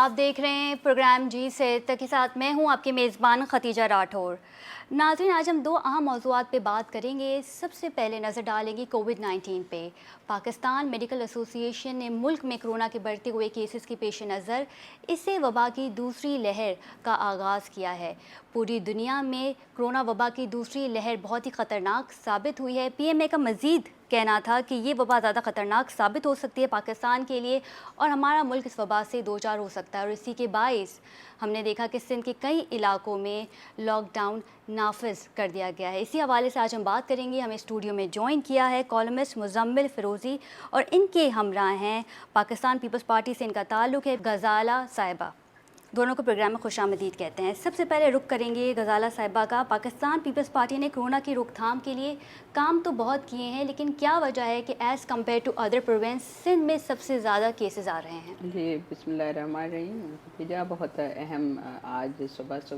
آپ دیکھ رہے ہیں پروگرام جی صحت کے ساتھ میں ہوں آپ کی میزبان ختیجہ راٹھور۔ ناظرین، آج ہم دو اہم موضوعات پہ بات کریں گے۔ سب سے پہلے نظر ڈالیں گے کووڈ-19 پہ۔ پاکستان میڈیکل ایسوسی ایشن نے ملک میں کرونا کے بڑھتے ہوئے کیسز کے پیش نظر اس سے وبا کی دوسری لہر کا آغاز کیا ہے۔ پوری دنیا میں کرونا وبا کی دوسری لہر بہت ہی خطرناک ثابت ہوئی ہے۔ پی ایم اے کا مزید کہنا تھا کہ یہ وبا زیادہ خطرناک ثابت ہو سکتی ہے پاکستان کے لیے اور ہمارا ملک اس وبا سے دوچار ہو سکتا ہے، اور اسی کے باعث ہم نے دیکھا کہ سندھ کے کئی علاقوں میں لاک ڈاؤن نافذ کر دیا گیا ہے۔ اسی حوالے سے آج ہم بات کریں گے۔ ہمیں اسٹوڈیو میں جوائن کیا ہے کالمسٹ مزمل فیروزی، اور ان کے ہمراہ ہیں پاکستان پیپلز پارٹی سے ان کا تعلق ہے غزالہ صاحبہ۔ دونوں کو پروگرام میں خوش آمدید کہتے ہیں۔ سب سے پہلے رخ کریں گے غزالہ صاحبہ کا۔ پاکستان پیپلز پارٹی نے کرونا کی روک تھام کے لیے کام تو بہت کیے ہیں، لیکن کیا وجہ ہے کہ as compare to other province Sindh میں سب سے زیادہ کیسز آ رہے ہیں؟ جی، بسم اللہ الرحمن الرحیم۔ ختیجہ، بہت اہم آج صبح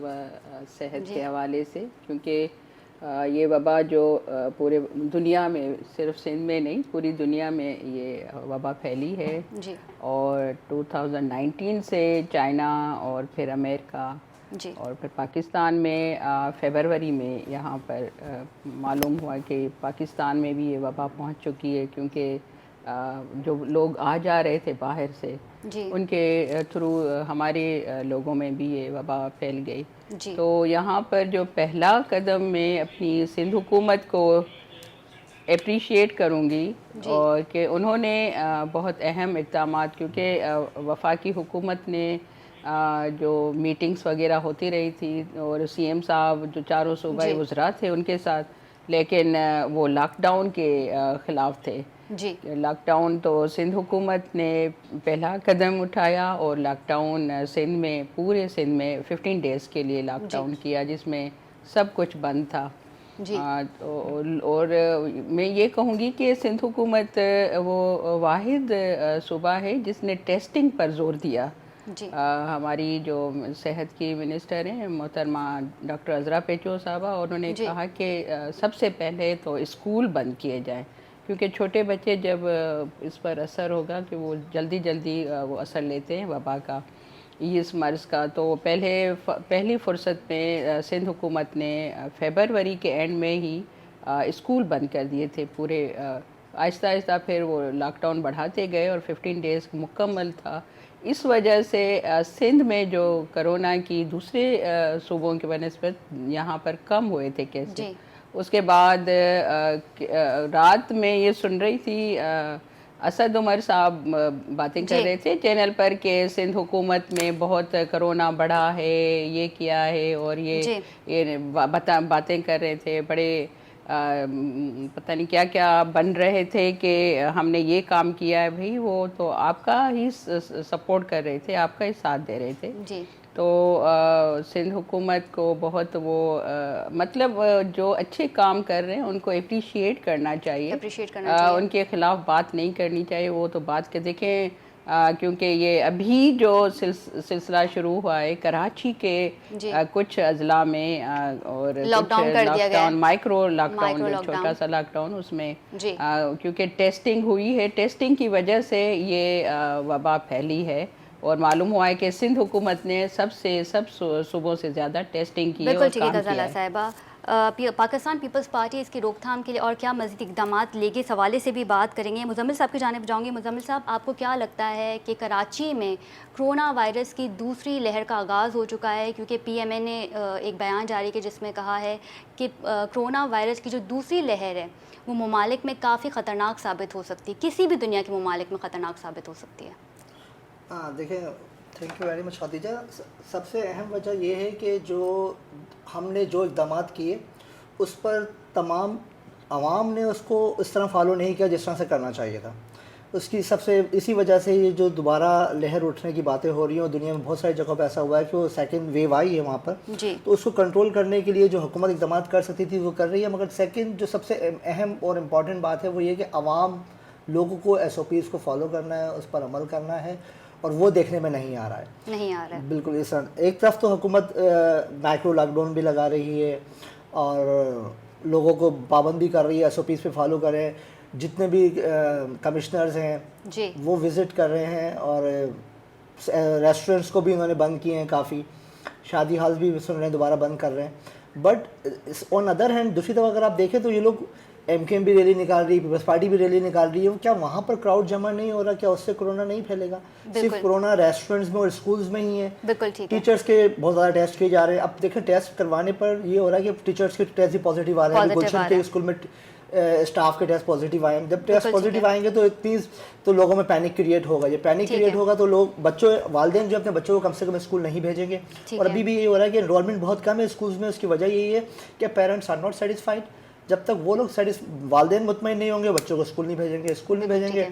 صحت کے حوالے سے، کیونکہ یہ وبا جو پورے دنیا میں، صرف سندھ میں نہیں پوری دنیا میں یہ وبا پھیلی ہے جی، اور 2019 سے چائنا اور پھر امریکہ جی، اور پھر پاکستان میں فیبروری میں یہاں پر معلوم ہوا کہ پاکستان میں بھی یہ وبا پہنچ چکی ہے، کیونکہ جو لوگ آ جا رہے تھے باہر سے جی، ان کے تھرو ہمارے لوگوں میں بھی یہ وبا پھیل گئی۔ جی، تو یہاں پر جو پہلا قدم میں اپنی سندھ حکومت کو اپریشیٹ کروں گی، اور کہ انہوں نے بہت اہم اقدامات، کیونکہ وفاقی حکومت نے جو میٹنگز وغیرہ ہوتی رہی تھی اور سی ایم صاحب جو چاروں صوبائی وزراء تھے ان کے ساتھ، لیکن وہ لاک ڈاؤن کے خلاف تھے۔ جی، لاک ڈاؤن تو سندھ حکومت نے پہلا قدم اٹھایا، اور لاک ڈاؤن سندھ میں، پورے سندھ میں 15 ڈیز کے لیے لاک ڈاؤن کیا، جس میں سب کچھ بند تھا۔ جی، اور میں یہ کہوں گی کہ سندھ حکومت وہ واحد صوبہ ہے جس نے ٹیسٹنگ پر زور دیا۔ جی، ہماری جو صحت کی منسٹر ہیں محترمہ ڈاکٹر عذرا پیچو صاحبہ، انہوں نے کہا کہ سب سے پہلے تو اسکول بند کیے جائیں، کیونکہ چھوٹے بچے جب اس پر اثر ہوگا کہ وہ جلدی وہ اثر لیتے ہیں وبا کا، اس مرض کا۔ تو پہلی فرصت میں سندھ حکومت نے فیبروری کے اینڈ میں ہی اسکول بند کر دیے تھے پورے۔ آہستہ آہستہ پھر وہ لاک ڈاؤن بڑھاتے گئے اور 15 ڈیز مکمل تھا۔ اس وجہ سے سندھ میں جو کرونا کی دوسرے صوبوں کے بنسبت یہاں پر کم ہوئے تھے کیسز۔ اس کے بعد رات میں یہ سن رہی تھی اسد عمر صاحب باتیں کر رہے تھے چینل پر کہ سندھ حکومت میں بہت کرونا بڑھا ہے، یہ کیا ہے، اور یہ باتیں کر رہے تھے، بڑے پتہ نہیں کیا کیا بن رہے تھے کہ ہم نے یہ کام کیا ہے۔ بھئی وہ تو آپ کا ہی سپورٹ کر رہے تھے، آپ کا ہی ساتھ دے رہے تھے۔ تو سندھ حکومت کو بہت وہ مطلب جو اچھے کام کر رہے ہیں ان کو اپریشیٹ کرنا چاہیے، ان کے خلاف بات نہیں کرنی چاہیے۔ وہ تو بات کے دیکھیں، کیونکہ یہ ابھی جو سلسلہ شروع ہوا ہے کراچی کے کچھ اضلاع میں، اور lockdown, micro lockdown, چھوٹا سا لاک ڈاؤن، اس میں کیونکہ ٹیسٹنگ ہوئی ہے، ٹیسٹنگ کی وجہ سے یہ وبا پھیلی ہے، اور معلوم ہوا ہے کہ سندھ حکومت نے سب صوبوں سے زیادہ ٹیسٹنگ کی ہے اور بالکل ٹھیک ہے کام غزالہ کیا ہے۔ صاحبہ۔ پاکستان پیپلز پارٹی اس کی روک تھام کے لیے اور کیا مزید اقدامات لے گی، اس حوالے سے بھی بات کریں گے۔ مزمل صاحب کی جانب جاؤں گی۔ مزمل صاحب، آپ کو کیا لگتا ہے کہ کراچی میں کرونا وائرس کی دوسری لہر کا آغاز ہو چکا ہے؟ کیونکہ پی ایم اے نے ایک بیان جاری کیا جس میں کہا ہے کہ کرونا وائرس کی جو دوسری لہر ہے وہ ممالک میں کافی خطرناک ثابت ہو سکتی ہے، کسی بھی دنیا کے ممالک میں خطرناک ثابت ہو سکتی ہے۔ دیکھیں، thank you very much Khadija. سب سے اہم وجہ یہ ہے کہ ہم نے جو اقدامات کیے اس پر تمام عوام نے اس کو اس طرح فالو نہیں کیا جس طرح سے کرنا چاہیے تھا۔ اسی وجہ سے یہ جو دوبارہ لہر اٹھنے کی باتیں ہو رہی ہیں، اور دنیا میں بہت ساری جگہوں پہ ایسا ہوا ہے کہ وہ سیکنڈ ویو آئی ہے وہاں پر، تو اس کو کنٹرول کرنے کے لیے جو حکومت اقدامات کر سکتی تھی وہ کر رہی ہے۔ مگر سیکنڈ جو سب سے اہم اور امپورٹنٹ بات ہے وہ یہ کہ عوام لوگوں کو ایس او پیز کو فالو کرنا ہے، اس پر عمل کرنا ہے، اور وہ دیکھنے میں نہیں آ رہا ہے۔ بالکل اس طرح ایک طرف تو حکومت مائکرو لاک ڈاؤن بھی لگا رہی ہے اور لوگوں کو پابندی کر رہی ہے ایس او پیز پہ فالو کریں۔ جتنے بھی کمشنرز ہیں وہ وزٹ کر رہے ہیں اور ریسٹورینٹس کو بھی انہوں نے بند کیے ہیں کافی, شادی ہال بھی سن رہے ہیں دوبارہ بند کر رہے ہیں. بٹ آن ادر ہینڈ دوسری طرف اگر آپ دیکھیں تو یہ لوگ ایم کے ایم بھی ریلی نکال رہی ہے, پیپلز پارٹی بھی ریلی نکال رہی ہے, کیا وہاں پر کراؤڈ جمع نہیں ہو رہا, کیا اس سے کرونا نہیں پھیلے گا؟ صرف کرونا ریسٹورینٹس میں اور اسکولز میں ہی ہے. بالکل ٹھیک ہے. ٹیچرس کے بہت زیادہ ٹیسٹ کیے جا رہے ہیں. اب دیکھیں ٹیسٹ کروانے پر یہ ہو رہا ہے کہ ٹیچرس کے ٹیسٹ بھی پازیٹیو آ رہے ہیں. گلشن کے اسکول میں اسٹاف کے ٹیسٹ پازیٹیو آئے ہیں. جب ٹیسٹ پازیٹیو آئیں گے تو تو لوگوں میں پینک کریٹ ہوگا. یہ پینک کریٹ ہوگا تو لوگ بچوں والدین جو اپنے بچوں کو کم سے کم اسکول نہیں بھیجیں گے. اور ابھی بھی یہی ہو رہا ہے کہ انرولمنٹ بہت کم ہے اسکولز میں. اس کی وجہ یہی ہے کہ پیرنٹس آر ناٹ سیٹسفائڈ. جب تک وہ لوگ والدین مطمئن نہیں ہوں گے, بچوں کو اسکول نہیں بھیجیں گے, اسکول نہیں بھیجیں گے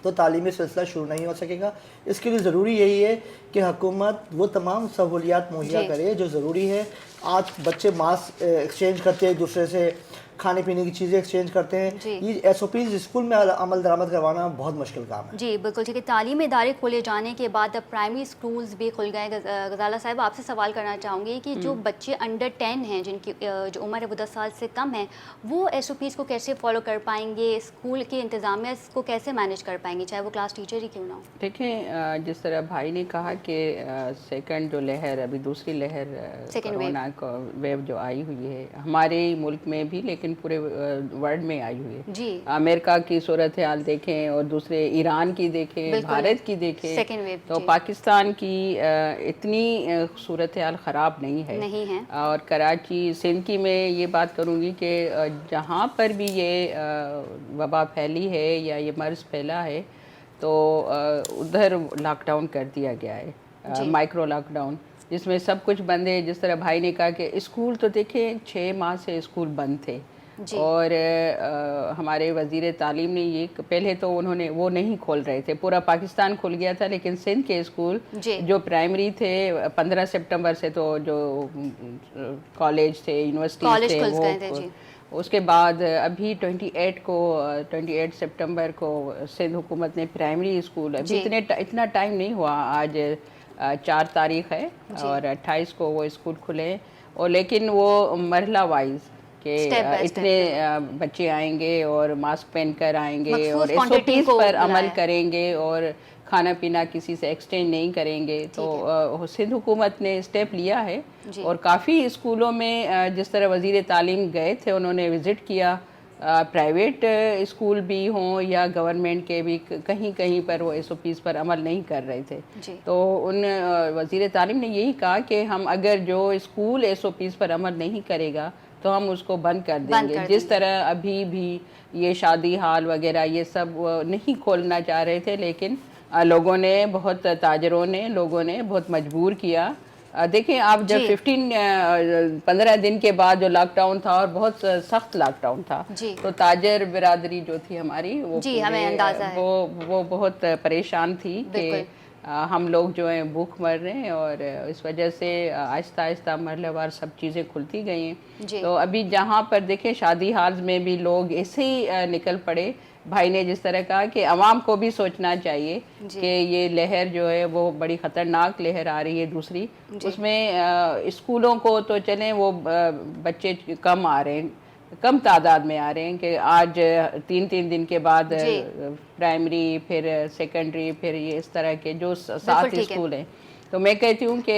تو تعلیمی سلسلہ شروع نہیں ہو سکے گا. اس کے لیے ضروری یہی ہے کہ حکومت وہ تمام سہولیات مہیا کرے جو ضروری ہے. آج بچے ماسک ایکسچینج کرتے ہیں ایک دوسرے سے, کھانے پینے کی چیزیں ایکسچینج کرتے ہیں. یہ ایس او پیز اسکول میں عمل درآمد کروانا بہت مشکل کام ہے. جی بالکل ٹھیک ہے. تعلیمی ادارے کھولے جانے کے بعد اب پرائمری اسکولز بھی کھل گئے. غزالہ صاحب آپ سے سوال کرنا چاہوں گی کہ جو بچے انڈر 10 ہیں, جن کی جو عمر ہے وہ 10 سال سے کم ہے, وہ ایس او پیز کو کیسے فالو کر پائیں گے, اسکول کی انتظامیہ اس کو کیسے مینیج کر پائیں گے, چاہے وہ کلاس ٹیچر ہی کیوں نہ ہو؟ دیکھیں جس طرح بھائی نے کہا کہ سیکنڈ جو لہر, ابھی دوسری لہر کورونا ویو جو آئی ہوئی ہے ہمارے ملک میں بھی لیکن پورے ورلڈ میں آئی ہوئی ہے. جی امریکہ کی صورتحال دیکھیں اور دوسرے ایران کی دیکھیں, بھارت کی دیکھیں, تو پاکستان کی اتنی صورتحال خراب نہیں ہے. اور کراچی سندھ کی میں یہ بات کروں گی کہ جہاں پر بھی یہ وبا پھیلی ہے یا یہ مرض پھیلا ہے تو ادھر لاک ڈاؤن کر دیا گیا ہے, مائکرو لاک ڈاؤن, جس میں سب کچھ بند ہے. جس طرح بھائی نے کہا کہ اسکول تو دیکھیں 6 ماہ سے اسکول بند تھے. اور ہمارے وزیر تعلیم نے یہ پہلے تو انہوں نے وہ نہیں کھول رہے تھے, پورا پاکستان کھل گیا تھا, لیکن سندھ کے اسکول جو پرائمری تھے 15 سپٹمبر سے, تو جو کالج تھے یونیورسٹیز تھے وہ, اس کے بعد ابھی 28 سپٹمبر کو سندھ حکومت نے پرائمری اسکول, ابھی اتنا ٹائم نہیں ہوا, آج 4 تاریخ ہے اور 28 کو وہ اسکول کھلے. اور لیکن وہ مرحلہ وائز کہ اتنے بچے آئیں گے اور ماسک پہن کر آئیں گے اور ایس او پیز پر عمل کریں گے اور کھانا پینا کسی سے ایکسچینج نہیں کریں گے. تو سندھ حکومت نے اسٹیپ لیا ہے اور کافی اسکولوں میں جس طرح وزیر تعلیم گئے تھے, انہوں نے وزٹ کیا, پرائیویٹ اسکول بھی ہوں یا گورنمنٹ کے بھی, کہیں کہیں پر وہ ایس او پیز پر عمل نہیں کر رہے تھے. تو ان وزیر تعلیم نے یہی کہا کہ ہم اگر جو اسکول ایس او پیز پر عمل نہیں کرے گا تو ہم اس کو بند کر دیں گے. جس طرح ابھی بھی یہ شادی ہال وغیرہ یہ سب نہیں کھولنا چاہ رہے تھے, لیکن لوگوں نے, بہت تاجروں نے, لوگوں نے بہت مجبور کیا. دیکھیں آپ جب 15 دن کے بعد جو لاک ڈاؤن تھا اور بہت سخت لاک ڈاؤن تھا, تو تاجر برادری جو تھی ہماری وہ بہت پریشان تھی کہ ہم لوگ جو ہیں بھوک مر رہے ہیں, اور اس وجہ سے آہستہ آہستہ مرحلہ وار سب چیزیں کھلتی گئی ہیں. تو ابھی جہاں پر دیکھیں شادی ہالز میں بھی لوگ ایسے ہی نکل پڑے. بھائی نے جس طرح کہا کہ عوام کو بھی سوچنا چاہیے کہ یہ لہر جو ہے وہ بڑی خطرناک لہر آ رہی ہے دوسری. اس میں اسکولوں کو تو چلیں وہ بچے کم آ رہے ہیں, کم تعداد میں آ رہے ہیں کہ آج 3 دن کے بعد پرائمری, پھر سیکنڈری, پھر یہ اس طرح کے جو 7 اسکول ہیں. تو میں کہتی ہوں کہ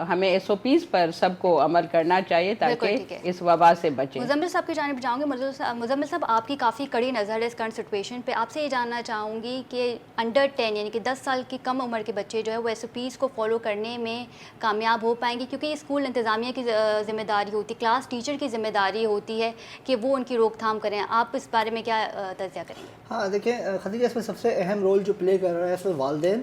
ہمیں ایس او پیز پر سب کو عمل کرنا چاہیے تاکہ اس وبا سے بچیں. مزمل صاحب کی جانب جاؤں گے. مزمل صاحب آپ کی کافی کڑی نظر ہے اس کرنٹ سچویشن پہ. آپ سے یہ جاننا چاہوں گی کہ انڈر 10 یعنی کہ 10 سال کی کم عمر کے بچے جو ہے وہ ایس او پیز کو فالو کرنے میں کامیاب ہو پائیں گے, کیونکہ یہ اسکول انتظامیہ کی ذمہ داری ہوتی ہے, کلاس ٹیچر کی ذمہ داری ہوتی ہے کہ وہ ان کی روک تھام کریں. آپ اس بارے میں کیا تجزیہ کریں گے؟ ہاں دیکھیں خدیجہ, اس میں سب سے اہم رول جو پلے کر رہا ہے اس میں والدین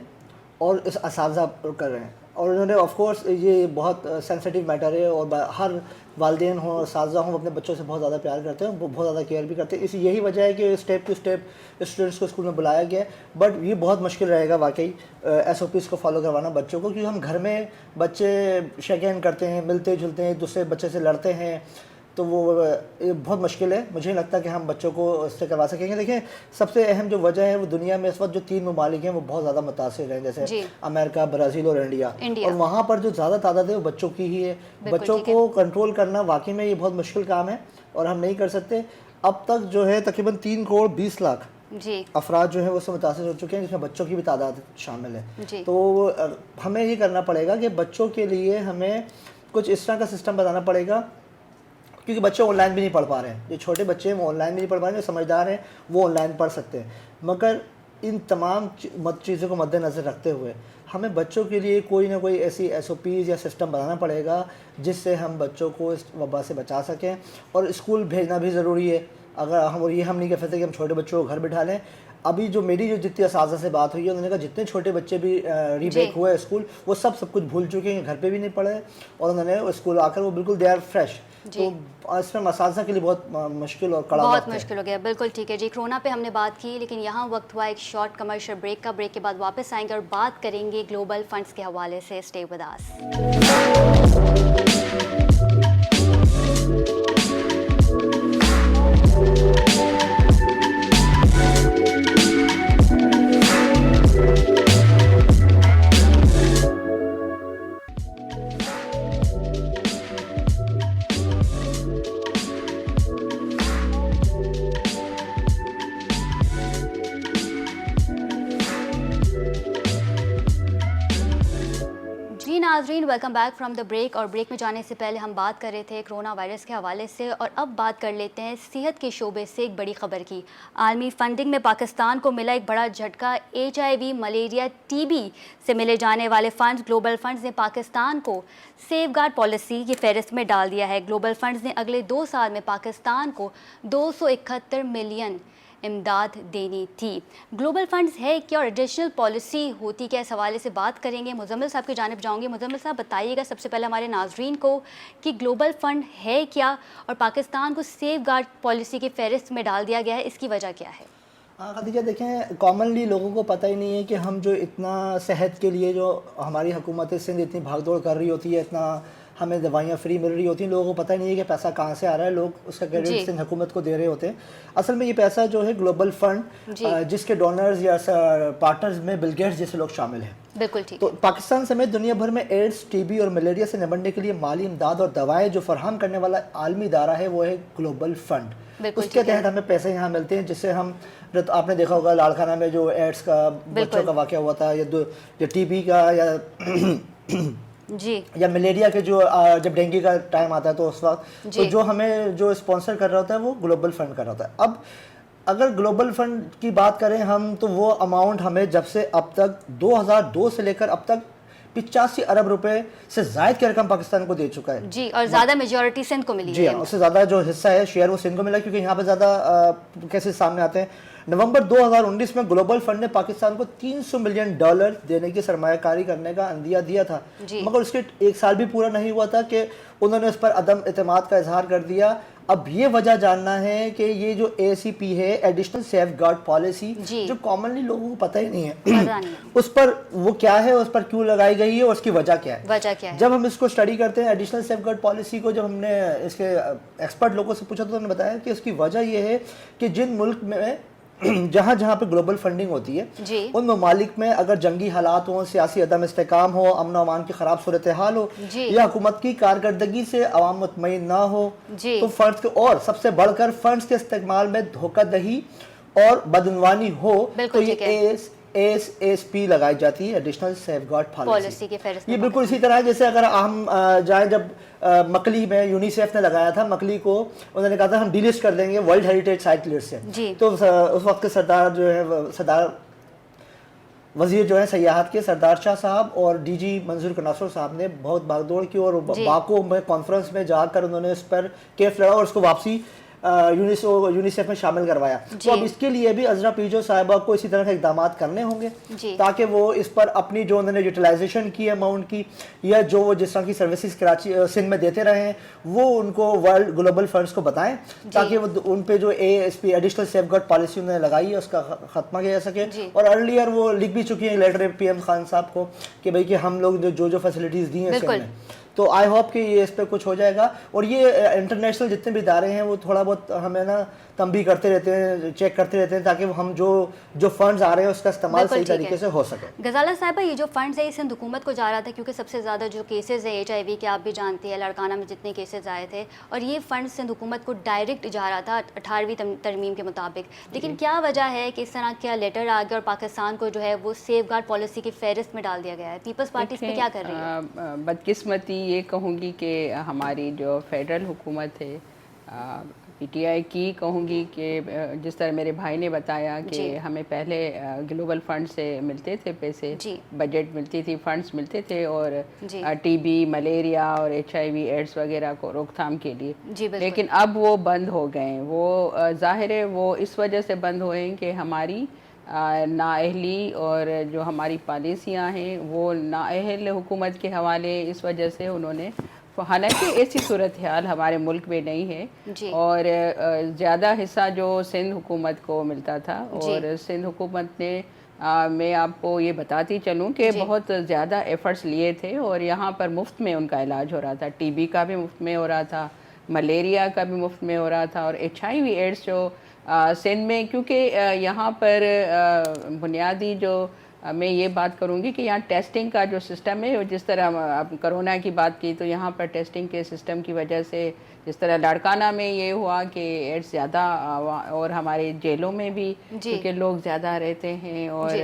اور اس اساتذہ کر رہے ہیں. اور انہوں نے آف کورس یہ بہت سینسیٹیو میٹر ہے, اور ہر والدین ہوں اساتذہ ہوں اپنے بچوں سے بہت زیادہ پیار کرتے ہیں, وہ بہت زیادہ کیئر بھی کرتے ہیں. یہی وجہ ہے کہ اسٹیپ ٹو اسٹیپ اسٹوڈنٹس کو اسکول میں بلایا گیا ہے. بٹ یہ بہت مشکل رہے گا واقعی ایس او پیز کو فالو کروانا بچوں کو, کیونکہ ہم گھر میں بچے شیک ہینڈ کرتے ہیں, ملتے جلتے ہیں, دوسرے بچے سے لڑتے ہیں, تو وہ بہت مشکل ہے. مجھے نہیں لگتا کہ ہم بچوں کو اس سے کروا سکیں گے. دیکھیں سب سے اہم جو وجہ ہے وہ دنیا میں اس وقت جو 3 ممالک ہیں وہ بہت زیادہ متاثر ہیں, جیسے امریکہ, برازیل اور انڈیا. اور وہاں پر جو زیادہ تعداد ہے وہ بچوں کی ہی ہے. بچوں کو کنٹرول کرنا واقعی میں یہ بہت مشکل کام ہے اور ہم نہیں کر سکتے. اب تک جو ہے تقریباً 3 کروڑ 20 لاکھ جی افراد جو ہیں وہ اس سے متاثر ہو چکے ہیں، جس میں بچوں کی بھی تعداد شامل ہے۔ جی تو ہمیں یہ کرنا پڑے گا کہ بچوں کے لیے ہمیں کچھ اس طرح کا سسٹم بتانا پڑے گا، کیونکہ بچے آن لائن بھی نہیں پڑھ پا رہے ہیں، جو چھوٹے بچے ہیں وہ آن لائن بھی نہیں پڑھ پا رہے ہیں، جو سمجھدار ہیں وہ آن لائن پڑھ سکتے ہیں، مگر ان تمام چیزوں کو مد نظر رکھتے ہوئے ہمیں بچوں کے لیے کوئی نہ کوئی ایسی SOPs یا سسٹم بنانا پڑے گا جس سے ہم بچوں کو اس وبا سے بچا سکیں، اور اسکول بھیجنا بھی ضروری ہے۔ اگر ہم نہیں کہہ سکتے کہ ہم چھوٹے بچوں کو گھر بٹھا لیں۔ ابھی جو میری جتنی اساتذہ سے بات ہوئی ہے، انہوں نے کہا جتنے چھوٹے بچے بھی ری بیک ہوئے اسکول، وہ سب کچھ بھول چکے ہیں، گھر پہ بھی نہیں پڑھے، اور انہوں نے اسکول آ کر وہ بالکل دے آر فریش۔ تو اس میں اساتذہ کے لیے بہت مشکل اور کڑا بہت مشکل ہو گیا، بالکل ٹھیک ہے جی۔ کرونا پہ ہم نے بات کی، لیکن یہاں وقت ہوا ایک شارٹ کمرشل بریک کا۔ بریک کے بعد واپس آئیں گے اور بات کریں گے گلوبل فنڈز کے حوالے سے۔ Stay with us. جی ناظرین، welcome back from the break. اور بریک میں جانے سے پہلے ہم بات کر رہے تھے کرونا وائرس کے حوالے سے، اور اب بات کر لیتے ہیں صحت کے شعبے سے ایک بڑی خبر کی۔ عالمی فنڈنگ میں پاکستان کو ملا ایک بڑا جھٹکا۔ HIV، ملیریا، TB سے ملے جانے والے فنڈز گلوبل فنڈز نے پاکستان کو سیف گارڈ پالیسی کی فہرست میں ڈال دیا ہے۔ گلوبل فنڈز نے اگلے 2 سال میں پاکستان کو 271 ملین امداد دینی تھی۔ گلوبل فنڈز ہے کیا اور ایڈیشنل پالیسی ہوتی کیا، اس حوالے سے بات کریں گے۔ مزمل صاحب کی جانب جاؤں گی۔ مزمل صاحب بتائیے گا سب سے پہلے ہمارے ناظرین کو کہ گلوبل فنڈ ہے کیا اور پاکستان کو سیف گارڈ پالیسی کی فہرست میں ڈال دیا گیا ہے، اس کی وجہ کیا ہے؟ خدیجہ دیکھیں، کامنلی لوگوں کو پتہ ہی نہیں ہے کہ ہم جو اتنا صحت کے لیے جو ہماری حکومت سندھ اتنی بھاگ دوڑ کر رہی ہوتی ہے، اتنا ہمیں دوائیاں فری مل رہی ہوتی ہیں، لوگوں کو پتہ ہی نہیں ہے کہ پیسہ کہاں سے آ رہا ہے، لوگ اس کا کریڈٹ سندھ حکومت کو دے رہے ہوتے ہیں۔ اصل میں یہ پیسہ جو ہے گلوبل فنڈ جس کے ڈونرز یا پارٹنرز میں بل گیٹس جیسے لوگ شامل ہیں، بالکل ٹھیک۔ تو پاکستان سمیت دنیا بھر میں ایڈز، TB اور ملیریا سے نمٹنے کے لیے مالی امداد اور دوائیں جو فراہم کرنے والا عالمی ادارہ ہے وہ ہے گلوبل فنڈ۔ اس کے تحت ہمیں پیسے یہاں ملتے ہیں، جس سے ہم، آپ نے دیکھا ہوگا لاڑکانہ میں جو ایڈز کا بچوں کا واقعہ ہوا تھا، یا TB کا، یا ملیریا کے جو جب ڈینگی کا ٹائم آتا ہے تو اس وقت تو جو ہمیں جو اسپانسر کر رہا ہوتا ہے وہ گلوبل فنڈ کر رہا ہوتا ہے۔ اب اگر گلوبل فنڈ کی بات کریں ہم، تو وہ اماؤنٹ ہمیں جب سے اب تک 2002 سے لے کر اب تک 85 ارب روپے سے زائد کی رقم پاکستان کو دے چکا ہے جی، اور زیادہ میجورٹی سندھ کو ملی ہے۔ جی ہاں، اس سے زیادہ جو حصہ ہے شیئر وہ سندھ کو ملا، کیونکہ یہاں پہ زیادہ کیسز سامنے آتے ہیں۔ نومبر 2019 میں گلوبل فنڈ نے پاکستان کو $300 ملین دینے کی سرمایہ کاری کرنے کا عندیہ دیا تھا، مگر اس کے 1 سال بھی پورا نہیں ہوا تھا کہ انہوں نے اس پر عدم اعتماد کا اظہار کر دیا۔ اب یہ وجہ جاننا ہے کہ یہ جو ACP ہے، ایڈیشنل سیف گارڈ پالیسی، جو کامنلی لوگوں کو پتہ ہی نہیں ہے اس پر وہ کیا ہے، اس پر کیوں لگائی گئی ہے اور اس کی وجہ کیا ہے۔ جب ہم اس کو اسٹڈی کرتے ہیں ایڈیشنل سیف گارڈ پالیسی کو، جب ہم نے اس کے ایکسپرٹ لوگوں سے پوچھا تو انہوں نے بتایا کہ اس کی وجہ یہ ہے کہ جن ملک میں جہاں جہاں پہ گلوبل فنڈنگ ہوتی ہے ان ممالک میں اگر جنگی حالات ہوں، سیاسی عدم استحکام ہو، امن و امان کی خراب صورتحال ہو، یا حکومت کی کارکردگی سے عوام مطمئن نہ ہو، تو فنڈز کے، اور سب سے بڑھ کر فنڈز کے استعمال میں دھوکہ دہی اور بدعنوانی ہو، تو یہ ASP لگائی جاتی ہے، ایڈیشنل سیف گارڈ پالیسی کی فہرست۔ یہ بالکل اسی طرح جیسے اگر ہم جائیں، جب مکلی میں یونیسیف نے لگایا تھا، مکلی کو انہوں نے کہا تھا ہم ڈی لسٹ کر دیں گے ورلڈ ہیریٹیج سائٹ لسٹ سے، تو اس وقت کے سردار جو ہے، سردار وزیر جو ہے سیاحت کے سردار شاہ صاحب اور DG منظور کناسر صاحب نے بہت بھاگ دوڑ کی، اور باکو میں کانفرنس میں جا کر انہوں نے اس پر کیس لڑا اور اس کو واپسی یونیسیف میں شامل کروایا۔ تو اب اس کے لیے بھی عذرا پیجو صاحبہ کو اسی طرح کے اقدامات کرنے ہوں گے تاکہ وہ اس پر اپنی جو انہوں نے یوٹیلائزیشن کی اماؤنٹ کی، یا جو وہ جس طرح کی سروسز کراچی سندھ میں دیتے رہے ہیں، وہ ان کو ورلڈ گلوبل فنڈز کو بتائیں تاکہ وہ ان پہ جو ASP additional safeguard policy انہوں نے لگائی ہے اس کا خاتمہ کیا جا سکے۔ اور ارلیئر وہ لکھ بھی چکی ہیں لیٹر PM خان صاحب کو کہ بھئی کہ ہم لوگ جو فیسلٹیز دی ہیں اس میں، تو آئی ہوپ کہ یہ اس پہ کچھ ہو جائے گا. اور یہ انٹرنیشنل جتنے بھی ادارے ہیں وہ تھوڑا بہت ہمیں نا تنبیہ کرتے رہتے ہیں, چیک کرتے رہتے ہیں, تاکہ ہم جو فنڈز آ رہے ہیں اس کا استعمال صحیح طریقے سے ہو سکے. غزالہ صاحبہ, یہ جو فنڈز ہے سندھ حکومت کو جا رہا تھا کیونکہ سب سے زیادہ جو کیسز ہے HIV کے آپ بھی جانتے ہیں, لاڑکانہ میں جتنے کیسز آئے تھے, اور یہ فنڈ سندھ حکومت کو ڈائریکٹ جا رہا تھا 18ویں ترمیم کے مطابق. لیکن کیا وجہ ہے کہ اس طرح کیا لیٹر آ گیا اور پاکستان کو جو ہے وہ سیف گارڈ پالیسی کی فہرست میں ڈال دیا گیا ہے؟ پیپلز پارٹی اس پہ کیا کر رہی ہے؟ بدقسمتی یہ کہوں گی کہ ہماری جو فیڈرل حکومت ہے, PTI کی کہوں گی کہ جس طرح میرے بھائی نے بتایا کہ ہمیں پہلے گلوبل فنڈ سے ملتے تھے پیسے, بجٹ ملتی تھی, فنڈز ملتے تھے, اور TB, ملیریا اور HIV ایڈس وغیرہ کو روک تھام کے لیے, لیکن اب وہ بند ہو گئے ہیں. وہ ظاہر ہے وہ اس وجہ سے بند ہوئے ہیں کہ ہماری نااہلی اور جو ہماری پالیسیاں ہیں وہ نااہل حکومت کے حوالے اس وجہ سے انہوں نے, حالانکہ ایسی صورتحال ہمارے ملک میں نہیں ہے, اور زیادہ حصہ جو سندھ حکومت کو ملتا تھا, اور سندھ حکومت نے میں آپ کو یہ بتاتی چلوں کہ بہت زیادہ ایفرٹس لیے تھے, اور یہاں پر مفت میں ان کا علاج ہو رہا تھا. TB کا بھی مفت میں ہو رہا تھا, ملیریا کا بھی مفت میں ہو رہا تھا, اور HIV ایڈس جو سندھ میں, کیونکہ یہاں پر بنیادی جو میں یہ بات کروں گی کہ یہاں ٹیسٹنگ کا جو سسٹم ہے, جس طرح اب کرونا کی بات کی تو یہاں پر ٹیسٹنگ کے سسٹم کی وجہ سے, جس طرح لاڑکانہ میں یہ ہوا کہ ایڈس زیادہ, اور ہمارے جیلوں میں بھی کیونکہ لوگ زیادہ رہتے ہیں اور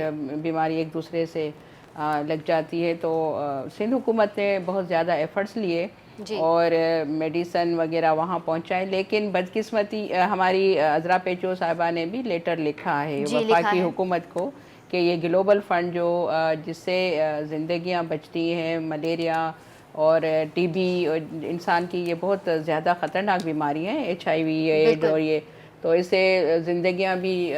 بیماری ایک دوسرے سے لگ جاتی ہے, تو سندھ حکومت نے بہت زیادہ ایفرٹس لیے اور میڈیسن وغیرہ وہاں پہنچائے. لیکن بدقسمتی ہماری عذرا پیچو صاحبہ نے بھی لیٹر لکھا ہے وفاقی حکومت کو کہ یہ گلوبل فنڈ جو جس سے زندگیاں بچتی ہیں, ملیریا اور TB, انسان کی یہ بہت زیادہ خطرناک بیماری ہیں, HIV ایڈ, اور یہ تو اس سے زندگیاں بھی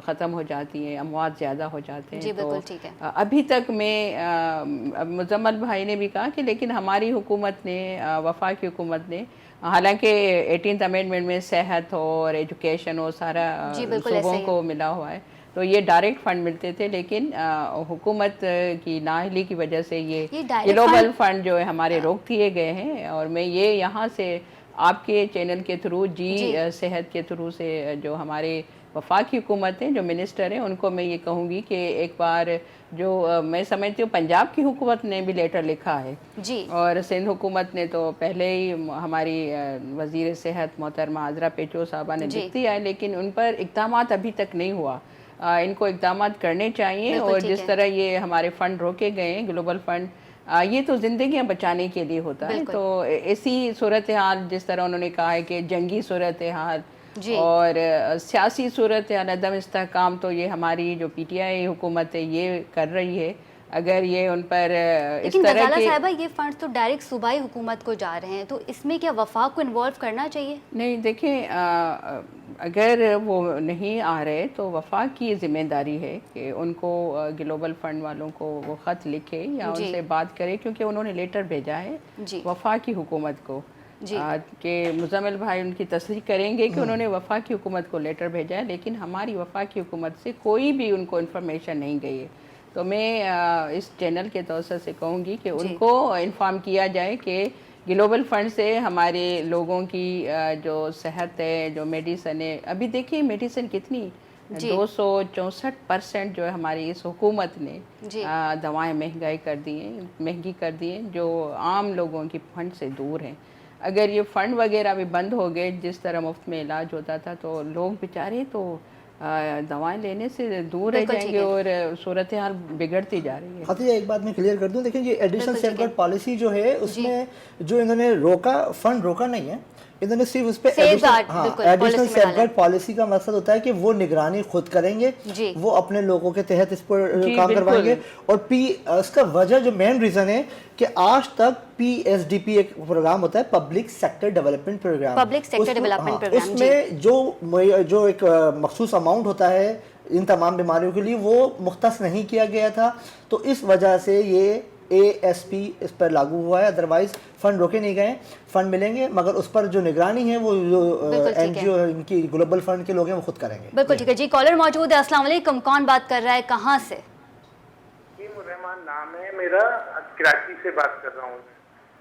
ختم ہو جاتی ہیں, اموات زیادہ ہو جاتے ہیں. تو ابھی تک میں مزمل بھائی نے بھی کہا کہ لیکن ہماری حکومت نے, وفاقی حکومت نے, حالانکہ 18th امینڈمنٹ میں صحت ہو اور ایجوکیشن ہو سارا صوبوں کو ملا ہوا ہے, تو یہ ڈائریکٹ فنڈ ملتے تھے, لیکن حکومت کی نااہلی کی وجہ سے یہ گلوبل فنڈ جو ہے ہمارے روک دیے گئے ہیں. اور میں یہ یہاں سے آپ کے چینل کے تھرو صحت کے تھرو سے جو ہمارے وفاقی حکومت ہیں, جو منسٹر ہیں, ان کو میں یہ کہوں گی کہ ایک بار جو میں سمجھتی ہوں پنجاب کی حکومت نے بھی لیٹر لکھا ہے, اور سندھ حکومت نے تو پہلے ہی ہماری وزیر صحت محترمہ عذرا پیچو صاحبہ نے لکھ دیا ہے, لیکن ان پر اقدامات ابھی تک نہیں ہوا. ان کو اقدامات کرنے چاہیے, اور جس طرح یہ ہمارے فنڈ روکے گئے ہیں, گلوبل فنڈ, یہ تو زندگیاں بچانے کے لیے ہوتا ہے. تو ایسی صورتحال جس طرح انہوں نے کہا ہے کہ جنگی صورتحال اور سیاسی صورتحال, عدم استحکام, تو یہ ہماری جو PTI حکومت ہے یہ کر رہی ہے. اگر یہ ان پر اس طرح غزالہ صاحبہ یہ فنڈز تو ڈائریکٹ صوبائی حکومت کو جا رہے ہیں, تو اس میں کیا وفاق کو انوالو کرنا چاہیے؟ نہیں, دیکھیں اگر وہ نہیں آ رہے تو وفاق کی ذمہ داری ہے کہ ان کو گلوبل فنڈ والوں کو وہ خط لکھے یا ان سے بات کرے, کیونکہ انہوں نے لیٹر بھیجا ہے وفاقی حکومت کو, کہ مزمل بھائی ان کی تصریح کریں گے کہ انہوں نے وفاقی حکومت کو لیٹر بھیجا ہے, لیکن ہماری وفاقی حکومت سے کوئی بھی ان کو انفارمیشن نہیں گئی ہے. تو میں اس چینل کے توسط سے کہوں گی کہ ان کو انفارم کیا جائے کہ گلوبل فنڈ سے ہمارے لوگوں کی جو صحت ہے, جو میڈیسن ہے, ابھی دیکھیے میڈیسن کتنی 264% جو ہے ہماری اس حکومت نے دوائیں مہنگی کر دی ہیں, جو عام لوگوں کی فنڈ سے دور ہیں. اگر یہ فنڈ وغیرہ بھی بند ہو گئے, جس طرح مفت میں علاج ہوتا تھا, تو لوگ بیچارے تو دوائیں لینے سے دور رہ جائیں گے, اور صورتحال بگڑتی جا رہی ہے. خطیہ ایک بات میں کلیئر کر دوں, دیکھیں یہ ایڈیشنل سیف گارڈ پالیسی جو ہے اس میں جو انہوں نے روکا, فنڈ روکا نہیں ہے, انہوں نے صرف اس پہ ایڈیشنل سیف گارڈ پالیسی کا مقصد ہوتا ہے کہ وہ نگرانی خود کریں گے, وہ اپنے لوگوں کے تحت اس پر کام کروائیں گے. اور اس کا وجہ جو مین ریزن ہے کہ آج تک PSDP ایک پروگرام ہوتا ہے, پبلک سیکٹر ڈیولپمنٹ پروگرام, اس میں جو ایک مخصوص اماؤنٹ ہوتا ہے ان تمام بیماریوں کے لیے وہ مختص نہیں کیا گیا تھا, تو اس وجہ سے یہ ASP اس پر لاگو ہوا ہے. ادروائز فنڈ روکے نہیں گئے, فنڈ ملیں گے, مگر اس پر جو نگرانی ہے وہ جو NGO ان کی گلوبل فنڈ کے لوگ ہیں وہ خود کریں گے. بالکل ٹھیک ہے. جی کالر موجود ہے, السلام علیکم, کون بات کر رہا ہے, کہاں سے؟ الرحمان نام ہے میرا, کراچی سے بات کر رہا ہوں.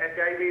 HIV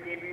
TB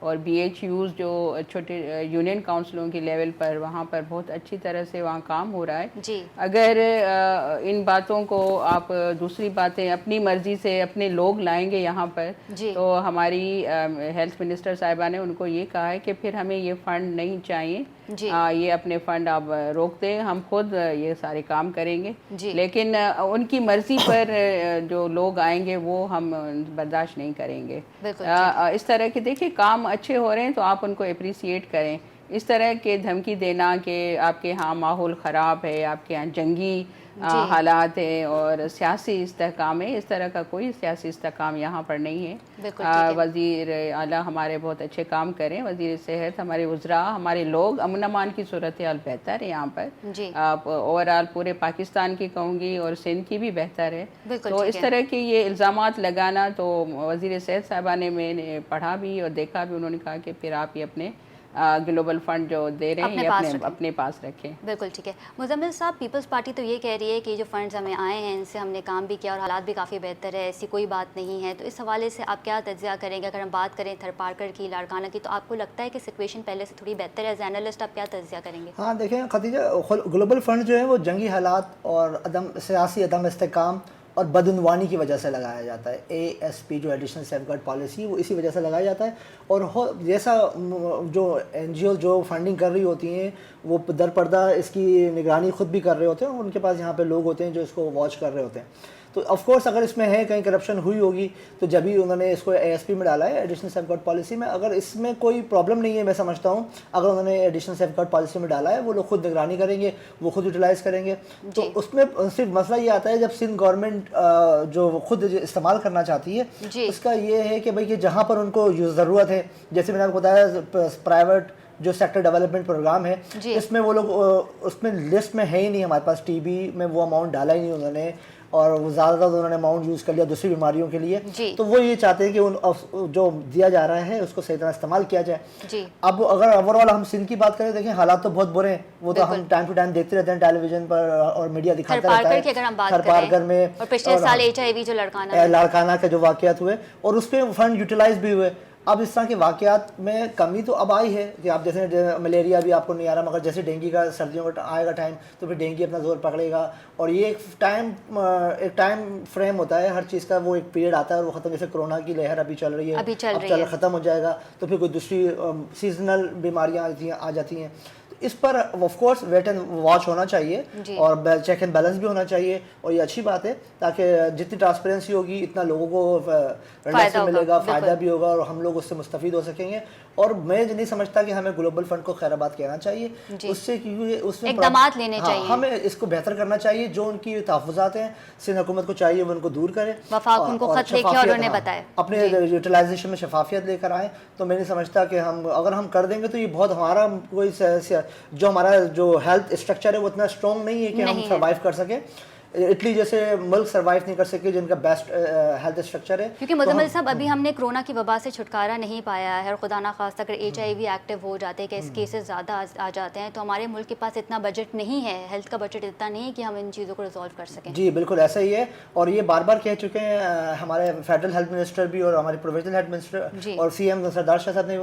اور BHUs جو چھوٹے یونین کاؤنسلوں کی لیول پر وہاں پر بہت اچھی طرح سے وہاں کام ہو رہا ہے. جی اگر ان باتوں کو آپ دوسری باتیں اپنی مرضی سے اپنے لوگ لائیں گے یہاں پر, جی تو ہماری ہیلتھ منسٹر صاحبہ نے ان کو یہ کہا ہے کہ پھر ہمیں یہ فنڈ نہیں چاہیے, جی یہ اپنے فنڈ آپ روک دیں, ہم خود یہ سارے کام کریں گے. جی لیکن ان کی مرضی پر جو لوگ آئیں گے وہ ہم برداشت نہیں کریں گے. بالکل اس طرح کے دیکھیں کام اچھے ہو رہے ہیں تو آپ ان کو اپریسیٹ کریں. اس طرح کے دھمکی دینا کہ آپ کے ہاں ماحول خراب ہے, آپ کے ہاں جنگی حالات ہیں اور سیاسی استحکام ہے, اس طرح کا کوئی سیاسی استحکام یہاں پر نہیں ہے. بالکل ٹھیک ہے. وزیر اعلیٰ ہمارے بہت اچھے کام کریں, وزیر صحت, ہمارے وزراء, ہمارے لوگ, امن امان کی صورتحال بہتر ہے یہاں پر. جی اوور آل پورے پاکستان کی کہوں گی اور سندھ کی بھی بہتر ہے. بالکل تو ٹھیک اس ہے. طرح کے یہ الزامات لگانا, تو وزیر صحت صاحبہ نے میں نے پڑھا بھی اور دیکھا بھی, انہوں نے کہا کہ پھر آپ یہ اپنے گلوبل فنڈ جو دے رہے ہیں یہ اپنے پاس رکھیں. بالکل ٹھیک ہے. مزمل صاحب, پیپلز پارٹی تو یہ کہہ رہی ہے کہ جو فنڈز ہمیں آئے ہیں ان سے ہم نے کام بھی کیا اور حالات بھی کافی بہتر ہے, ایسی کوئی بات نہیں ہے. تو اس حوالے سے آپ کیا تجزیہ کریں گے؟ اگر ہم بات کریں تھر پارکر کی, لاڑکانہ کی, تو آپ کو لگتا ہے کہ سچویشن پہلے سے تھوڑی بہتر ہے؟ ایز اینالسٹ آپ کیا تجزیہ کریں گے؟ ہاں دیکھیں خدیجہ, گلوبل فنڈ جو ہے وہ جنگی حالات اور سیاسی عدم استحکام اور بدعنوانی کی وجہ سے لگایا جاتا ہے. ASP جو ایڈیشنل سیف گارڈ پالیسی, وہ اسی وجہ سے لگایا جاتا ہے. اور جیسا جو NGO جو فنڈنگ کر رہی ہوتی ہیں وہ در پردہ اس کی نگرانی خود بھی کر رہے ہوتے ہیں, ان کے پاس یہاں پہ لوگ ہوتے ہیں جو اس کو واچ کر رہے ہوتے ہیں. تو آف کورس اگر اس میں ہے کہیں کرپشن ہوئی ہوگی تو جبھی انہوں نے اس کو ASP میں ڈالا ہے, ایڈیشنل سیف گارڈ پالیسی میں. اگر اس میں کوئی پرابلم نہیں ہے, میں سمجھتا ہوں اگر انہوں نے ایڈیشنل سیف گارڈ پالیسی میں ڈالا ہے, وہ لوگ خود نگرانی کریں گے, وہ خود یوٹیلائز کریں گے. تو اس میں صرف مسئلہ یہ آتا ہے جب سندھ گورنمنٹ جو خود استعمال کرنا چاہتی ہے, اس کا یہ ہے کہ بھئی کہ جہاں پر ان کو ضرورت ہے, جیسے میں نے آپ کو بتایا پرائیویٹ جو سیکٹر ڈیولپمنٹ پروگرام ہے, اس میں وہ لوگ اس میں لسٹ میں ہے ہی نہیں ہمارے پاس. TB میں وہ اماؤنٹ ڈالا ہی نہیں انہوں نے, اور وہ زیادہ تر انہوں نے اماؤنٹ یوز کر لیا دوسری بیماریوں کے لیے. تو وہ یہ چاہتے ہیں کہ ان جو دیا جا رہا ہے اس کو صحیح طرح استعمال کیا جائے. اب اگر اوور آل ہم سندھ کی بات کریں, دیکھیں حالات تو بہت برے ہیں, وہ تو ہم ٹائم ٹو ٹائم دیکھتے رہتے ہیں ٹیلی ویژن پر اور میڈیا دکھاتا رہتا ہے. تھر پارکر میں اور پچھلے سال HIV جو لاڑکانہ کے جو واقعات ہوئے, اور اس پہ فنڈ یوٹیلائز بھی ہوئے. اب اس طرح کے واقعات میں کمی تو اب آئی ہے کہ آپ جیسے ملیریا بھی آپ کو نہیں آ رہا, مگر جیسے ڈینگی کا سردیوں کا آئے گا ٹائم تو پھر ڈینگی اپنا زور پکڑے گا. اور یہ ایک ٹائم فریم ہوتا ہے ہر چیز کا, وہ ایک پیریڈ آتا ہے اور وہ ختم. جیسے کورونا کی لہر ابھی چل رہی ہے, اب ختم ہو جائے گا تو پھر کوئی دوسری سیزنل بیماریاں آ جاتی ہیں. اس پر of course wait and watch ہونا چاہیے اور چیک اینڈ بیلنس بھی ہونا چاہیے, اور یہ اچھی بات ہے تاکہ جتنی ٹرانسپیرنسی ہوگی اتنا لوگوں کو ریلیکس ملے گا, فائدہ بھی ہوگا اور ہم لوگ اس سے مستفید ہو سکیں گے. اور میں نہیں سمجھتا کہ ہمیں گلوبل فنڈ کو خیر آباد کہنا چاہیے, اس سے کیونکہ اس میں اقدامات لینے چاہیے, ہمیں اس کو بہتر کرنا چاہیے. جو ان کی تحفظات ہیں سندھ حکومت کو چاہیے وہ ان کو دور کرے, وفاق ان کو خط لکھے اور انہیں بتائے, اپنے یوٹیلائزیشن میں شفافیت لے کر آئیں. تو میں نہیں سمجھتا کہ ہم اگر ہم کر دیں گے تو یہ بہت ہمارا کوئی جو ہمارا جو ہیلتھ اسٹرکچر ہے وہ اتنا اسٹرانگ نہیں ہے کہ ہم سروائیو کر سکیں. اٹلی جیسے ملک سروائیو نہیں کر سکے جن کا بیسٹ ہیلتھ اسٹرکچر ہے. کیونکہ مزمل صاحب ابھی ہم نے کرونا کی وبا سے چھٹکارا نہیں پایا ہے, اور خدا نخواستہ اگر HIV ایکٹیو ہو جاتے ہیں, کیسز زیادہ آ جاتے ہیں, تو ہمارے ملک کے پاس اتنا بجٹ نہیں ہے, ہیلتھ کا بجٹ اتنا نہیں ہے کہ ہم ان چیزوں کو ریزالو کر سکیں. جی بالکل ایسا ہی ہے, اور یہ بار بار کہہ چکے ہیں ہمارے فیڈرل ہیلتھ منسٹر بھی اور ہمارے پروونشنل ہیلتھ منسٹر اور CM سردار شاہ صاحب نے,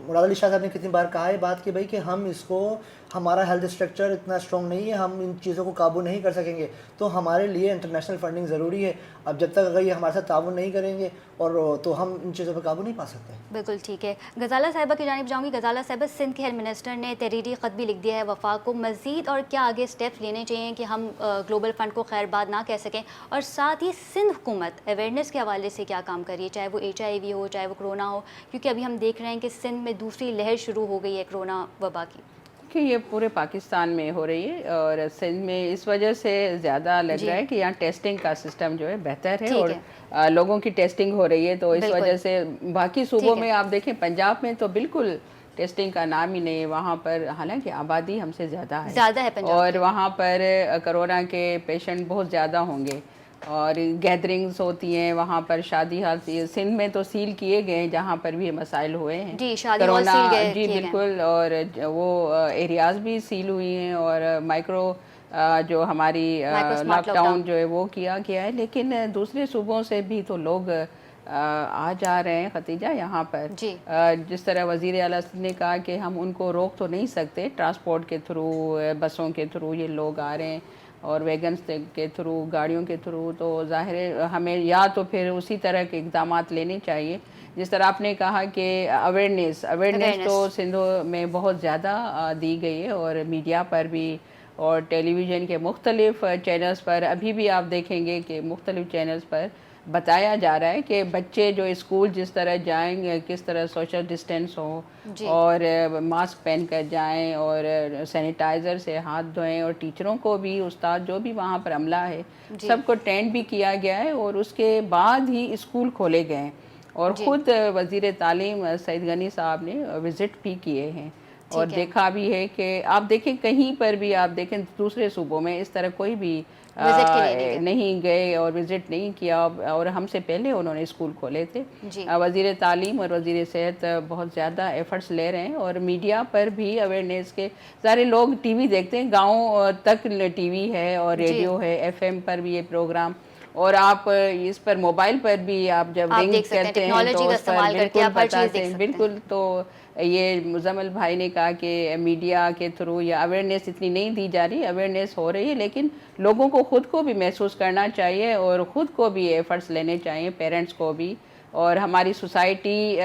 مراد علی شاہ صاحب نے کتنی بار کہا ہے بات کہ بھائی کہ ہم اس کو, ہمارا ہیلتھ اسٹرکچر اتنا اسٹرانگ نہیں ہے, ہم ان چیزوں کو قابو نہیں کر سکیں گے, تو ہمارے لیے انٹرنیشنل فنڈنگ ضروری ہے. اب جب تک اگر یہ ہمارے ساتھ تعاون نہیں کریں گے اور تو ہم ان چیزوں پہ قابو نہیں پا سکتے. بالکل ٹھیک ہے. غزالہ صاحبہ کی جانب جاؤں گی. غزالہ صاحبہ, سندھ کے ہیلتھ منسٹر نے تحریری خط بھی لکھ دیا ہے وفاق کو, مزید اور کیا آگے اسٹیپس لینے چاہیے کہ ہم گلوبل فنڈ کو خیر باد نہ کہہ سکیں, اور ساتھ ہی سندھ حکومت اویئرنیس کے حوالے سے کیا کام کریے, چاہے وہ HIV ہو چاہے وہ کرونا ہو, کیونکہ ابھی ہم دیکھ رہے ہیں کہ سندھ میں دوسری لہر شروع ہو گئی ہے کرونا وبا کی. کہ یہ پورے پاکستان میں ہو رہی ہے, اور سندھ میں اس وجہ سے زیادہ لگ رہا ہے کہ یہاں ٹیسٹنگ کا سسٹم جو ہے بہتر ہے اور لوگوں کی ٹیسٹنگ ہو رہی ہے, تو اس وجہ سے باقی صوبوں میں آپ دیکھیں, پنجاب میں تو بالکل ٹیسٹنگ کا نام ہی نہیں ہے وہاں پر, حالانکہ آبادی ہم سے زیادہ ہے اور وہاں پر کرونا کے پیشنٹ بہت زیادہ ہوں گے, اور گیدرنگز ہوتی ہیں وہاں پر, شادی ہال. سندھ میں تو سیل کیے گئے ہیں جہاں پر بھی مسائل ہوئے ہیں کرونا. جی بالکل, اور وہ ایریاز بھی سیل ہوئی ہیں, اور مائکرو جو ہماری لاک ڈاؤن جو ہے وہ کیا گیا ہے. لیکن دوسرے صوبوں سے بھی تو لوگ آ جا رہے ہیں ختیجہ یہاں پر. جی. جس طرح وزیر اعلیٰ نے کہا کہ ہم ان کو روک تو نہیں سکتے, ٹرانسپورٹ کے تھرو, بسوں کے تھرو یہ لوگ آ رہے ہیں اور ویگنز کے تھرو, گاڑیوں کے تھرو, تو ظاہر ہے ہمیں یا تو پھر اسی طرح کے اقدامات لینے چاہیے. جس طرح آپ نے کہا کہ اویئرنیس تو سندھ میں بہت زیادہ دی گئی ہے, اور میڈیا پر بھی اور ٹیلی ویژن کے مختلف چینلز پر ابھی بھی آپ دیکھیں گے کہ مختلف چینلز پر بتایا جا رہا ہے کہ بچے جو اسکول جس طرح جائیں گے کس طرح سوشل ڈسٹینس ہو اور ماسک پہن کر جائیں اور سینیٹائزر سے ہاتھ دھوئیں, اور ٹیچروں کو بھی, استاد جو بھی وہاں پر عملہ ہے سب کو ٹرینڈ بھی کیا گیا ہے, اور اس کے بعد ہی اسکول کھولے گئے ہیں. اور خود وزیر تعلیم سعید غنی صاحب نے وزٹ بھی کیے ہیں اور دیکھا بھی ہے کہ آپ دیکھیں کہیں پر بھی آپ دیکھیں دوسرے صوبوں میں اس طرح کوئی بھی نہیں گئے اور وزٹ نہیں کیا, اور ہم سے پہلے انہوں نے اسکول کھولے تھے. وزیر تعلیم اور وزیر صحت بہت زیادہ ایفرٹس لے رہے ہیں, اور میڈیا پر بھی اویئرنیس کے سارے لوگ ٹی وی دیکھتے ہیں, گاؤں تک ٹی وی ہے اور ریڈیو ہے, ایف ایم پر بھی یہ پروگرام, اور آپ اس پر موبائل پر بھی آپ جب رنگ کرتے ہیں تو اس پر بالکل بتاتے ہیں. بالکل, تو یہ مزمل بھائی نے کہا کہ میڈیا کے تھرو یا اویئرنیس اتنی نہیں دی جا رہی, اویئرنیس ہو رہی ہے, لیکن لوگوں کو خود کو بھی محسوس کرنا چاہیے اور خود کو بھی ایفرٹس لینے چاہیے, پیرنٹس کو بھی, اور ہماری سوسائٹی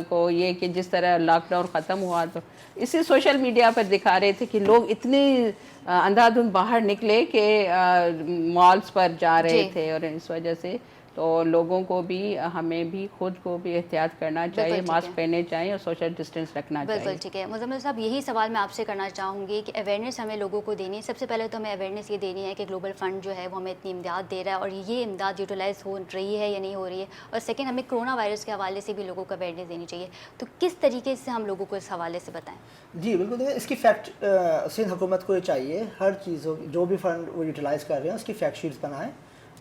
کو یہ کہ جس طرح لاک ڈاؤن ختم ہوا تو اسی سوشل میڈیا پر دکھا رہے تھے کہ لوگ اتنے اندھا دھند باہر نکلے کہ مالز پر جا رہے تھے, اور اس وجہ سے تو لوگوں کو بھی ہمیں بھی خود کو بھی احتیاط کرنا چاہیے, ماسک پہننے چاہیے اور سوشل ڈسٹینس رکھنا چاہیے. بالکل ٹھیک ہے. مزمل صاحب یہی سوال میں آپ سے کرنا چاہوں گی کہ اویئرنیس ہمیں لوگوں کو دینی ہے. سب سے پہلے تو ہمیں اویئرنیس یہ دینی ہے کہ گلوبل فنڈ جو ہے وہ ہمیں اتنی امداد دے رہا ہے اور یہ امداد یوٹیلائز ہو رہی ہے یا نہیں ہو رہی ہے, اور سیکنڈ ہمیں کرونا وائرس کے حوالے سے بھی لوگوں کو اویئرنیس دینی چاہیے. تو کس طریقے سے ہم لوگوں کو اس حوالے سے بتائیں؟ جی بالکل, دیکھیں اس کی فیکٹ سندھ حکومت کو یہ چاہیے ہر چیزوں جو بھی فنڈ وہ یوٹیلائز کر رہے ہیں اس کی فیکٹ شیٹس بنائیں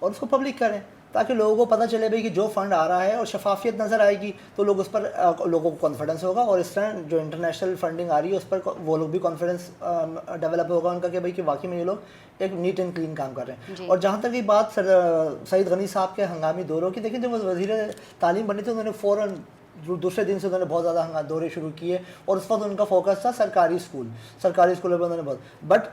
اور اس کو پبلک کریں, تاکہ لوگوں کو پتہ چلے بھائی کہ جو فنڈ آ رہا ہے اور شفافیت نظر آئے گی تو لوگ اس پر لوگوں کو کانفیڈنس ہوگا, اور اس طرح جو انٹرنیشنل فنڈنگ آ رہی ہے اس پر وہ لوگ بھی کانفیڈنس ڈیولپ ہوگا ان کا کہ بھائی کہ واقعی میں یہ لوگ ایک نیٹ اینڈ کلین کام کر رہے ہیں. اور جہاں تک یہ بات سعید غنی صاحب کے ہنگامی دوروں کی, دیکھیں جب وہ وزیر تعلیم بنے تھے انہوں نے فوراً دوسرے دن سے انہوں نے بہت زیادہ دورے شروع کیے, اور اس وقت ان کا فوکس تھا سرکاری اسکولوں پہ انہوں نے بہت, بٹ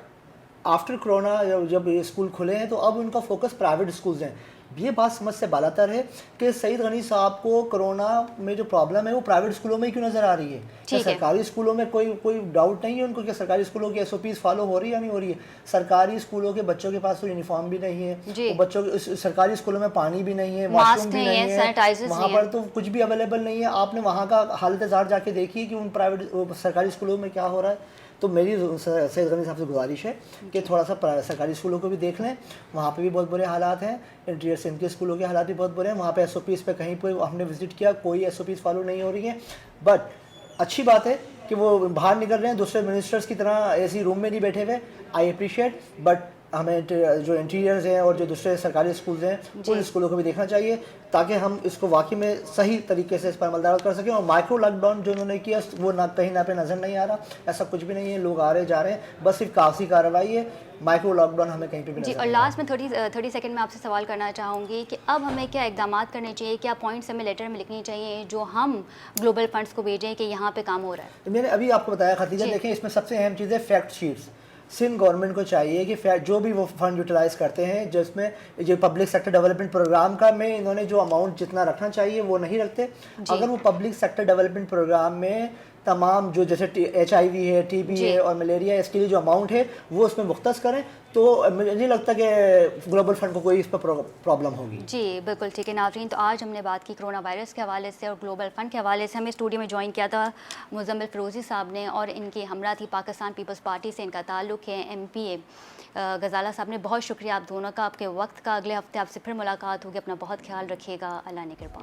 آفٹر کرونا جب یہ اسکول کھلے ہیں تو اب ان کا فوکس پرائیویٹ اسکولز ہیں. یہ بات سمجھ سے بالاتر ہے کہ سعید غنی صاحب کو کرونا میں جو پرابلم ہے وہ پرائیویٹ اسکولوں میں کیوں نظر آ رہی ہے. سرکاری اسکولوں میں کوئی ڈاؤٹ نہیں ہے ان کو کہ سرکاری اسکولوں کی ایس او پیز فالو ہو رہی ہے یا نہیں ہو رہی ہے. سرکاری اسکولوں کے بچوں کے پاس تو یونیفارم بھی نہیں ہے, بچوں کے سرکاری اسکولوں میں پانی بھی نہیں ہے, واش روم بھی نہیں ہے, وہاں پر تو کچھ بھی اویلیبل نہیں ہے. آپ نے وہاں کا حالت زار جا کے دیکھی کہ ان پرائیویٹ سرکاری اسکولوں میں کیا ہو رہا ہے. تو میری سعید غنی صاحب سے گزارش ہے کہ تھوڑا سا سرکاری اسکولوں کو بھی دیکھ لیں, وہاں پہ بھی بہت برے حالات ہیں. انٹیریئر سندھ کے اسکولوں کے حالات بھی بہت برے ہیں, وہاں پہ ایس او پیز پہ کہیں پہ ہم نے وزٹ کیا کوئی ایس او پیز فالو نہیں ہو رہی ہے. بٹ اچھی بات ہے کہ وہ باہر نکل رہے ہیں, دوسرے منسٹرز کی طرح ایسی روم میں نہیں بیٹھے ہوئے, آئی اپریشیٹ. بٹ ہمیں جو انٹیریئرز ہیں اور جو دوسرے سرکاری اسکولز ہیں ان اسکولوں کو بھی دیکھنا چاہیے تاکہ ہم اس کو واقعی میں صحیح طریقے سے اس پر عمل درآمد کر سکیں. اور مائکرو لاک ڈاؤن جو انہوں نے کیا وہ نہ کہیں نہ پہ نظر نہیں آ رہا, ایسا کچھ بھی نہیں ہے, لوگ آ رہے جا رہے ہیں, بس صرف کاغذی کارروائی ہے, مائکرو لاک ڈاؤن ہمیں کہیں پہ بھی. جی, اور لاسٹ میں 30 سیکنڈ میں آپ سے سوال کرنا چاہوں گی کہ اب ہمیں کیا اقدامات کرنے چاہیے, کیا پوائنٹس ہمیں لیٹر میں لکھنی چاہیے جو ہم گلوبل فنڈس کو بھیجیں کہ یہاں پہ کام ہو رہا ہے. میں نے ابھی آپ کو بتایا ختیجہ, دیکھیں اس میں سب سے اہم چیز ہے فیکٹ شیٹس. سندھ گورنمنٹ کو چاہیے کہ جو بھی وہ فنڈ یوٹیلائز کرتے ہیں جس میں جو پبلک سیکٹر ڈیولپمنٹ پروگرام کا میں انہوں نے جو اماؤنٹ جتنا رکھنا چاہیے وہ نہیں رکھتے. اگر وہ پبلک سیکٹر ڈیولپمنٹ پروگرام میں تمام جو جیسے ایچ آئی وی ہے, ٹی بی ہے اور ملیریا, اس کے لیے جو اماؤنٹ ہے وہ اس میں مختص کریں تو مجھے نہیں لگتا کہ گلوبل فنڈ کو کوئی اس پر پرابلم ہوگی. جی بالکل ٹھیک ہے. ناظرین, تو آج ہم نے بات کی کرونا وائرس کے حوالے سے اور گلوبل فنڈ کے حوالے سے. ہمیں اسٹوڈیو میں جوائن کیا تھا مزمل فیروزی صاحب نے, اور ان کی ہمراہ تھی پاکستان پیپلز پارٹی سے ان کا تعلق ہے, ایم پی اے غزالہ صاحب نے. بہت شکریہ آپ دونوں کا, آپ کے وقت کا. اگلے ہفتے آپ سے پھر ملاقات ہوگی. اپنا بہت خیال رکھیے گا. اللہ نے کرپا.